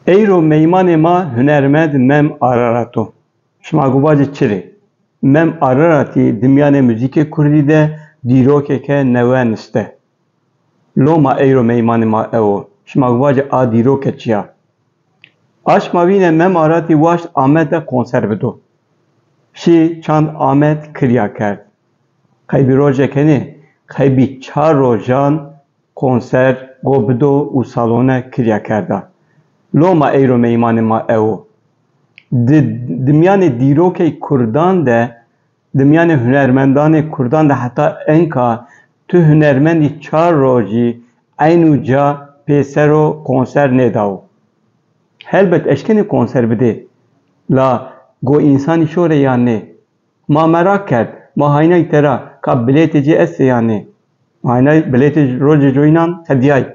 Eyro meyman ma hünermend mem Ararato. Şma gubacı çiri. Mem Ararati dimyane müzike kurdi de dirokeke neven iste. Loma eyro meyman ma evo. Şma gubacı a diroke çiya. Aşma vine mem Ararati vaş Ahmet'e konser bido. Şi çand Ahmet kriya kerd. Kaybi rojekeni, kaybi çar rojan konser gobido u salone kriya kerda. Loma eyro meyman ma evo. Dimyane dîrokê Kurdan de, dimyane hunermendanê Kurdan de heta enka tu hunermendî çar rojî eynu ca pêsero konser nêdaw. Helbet eşkenî konser bide. La go insanî şore ya nê. Ma merak kerd, ma haynayê te ra ka bilêtê cê est ya nê. Haynayê bilêtê rojê joyînan xediyayê.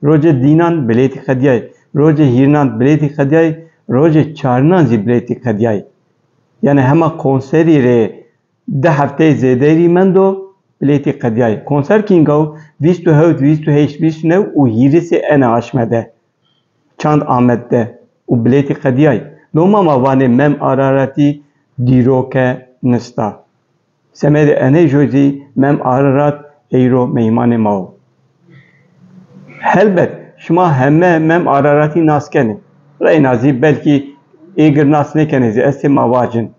Rojê dînan bilêtê xediyayê. Rojê hîrnan bilêtê xediyayê. Rojê çarnan zî bilêtê xediyayê. Yani hema konserî rê de hefteyê zêderî mendo bilêtê xediyayê. Konser kîngaw 27, 28, 29 û hîrîsê ene Aşmedê. Çand Ahmet'de û bilêtê xediyayê. Loma ma vanê mem Araratî dîroke nista. Semedê enê jozî mem Ararat eyro meymanê ma. Helbet şima heme mem Araratî naskenê. Reynazî belkî êgir nas nekene zî ez ê mavacin.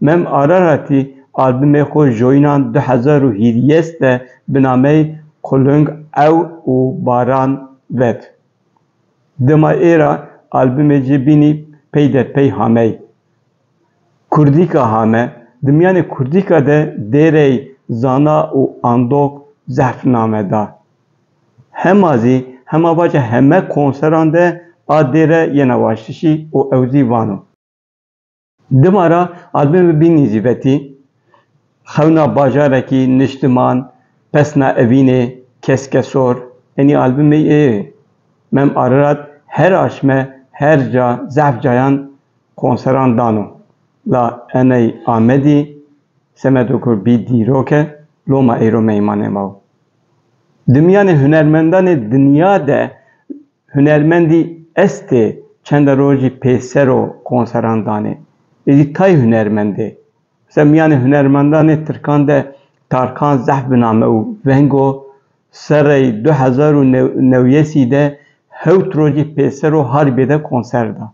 Mem Araratî albümê xwe joyînan 2020 de bi nameyê Kulung Ew û Baran ved. Dema êra albümê jî bînî pey derpey hamey. Kurdîka hame, dimyanê Kurdîka de dêrey zana û andok zehfname da. Hema zî hema vaca heme konseran de a dêre yena vaştişî û ew zî vano. Dimara albümê bînî zî vetî, xewna bajarekî niştiman, pesna evînê, keskesor, enî albümê ê. Mem Ararat her aşme, her ca, zehf cayan konseran dano. La eney Ahmedî, semedokur bî dîroke, loma eyro meymanê maw. Dimyanê hunermendanê dinya de hunermendî estê çenda rojî pêsero konseran danê. Êdî tay hunermendê. Mesela miyane hunermendanê Tirkan de Tarkan Zehf bi name û vengo serey 2009 de hewt rojî pêsero Harbê de konser da.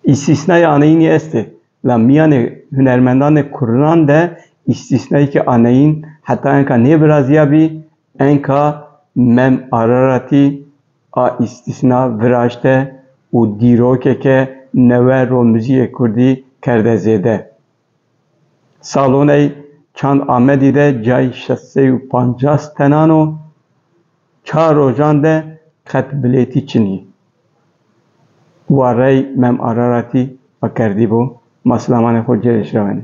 İstisnayê aneyînî estê. La miyane hunermendanê Kurdan de istisnayekî aneyîn heta enka nêbiraziya bî enka mem Araratî a istisna viraşte û dîrokeke newe ro müzîkê Kurdî kerde zêde. Saloney Çand Ahmedî de cay 650 tenano, çar rojan de xet bilêtî çinî. Warey mem Araratî a kerdî bû. Maslamanê xwe cerê şiravînê.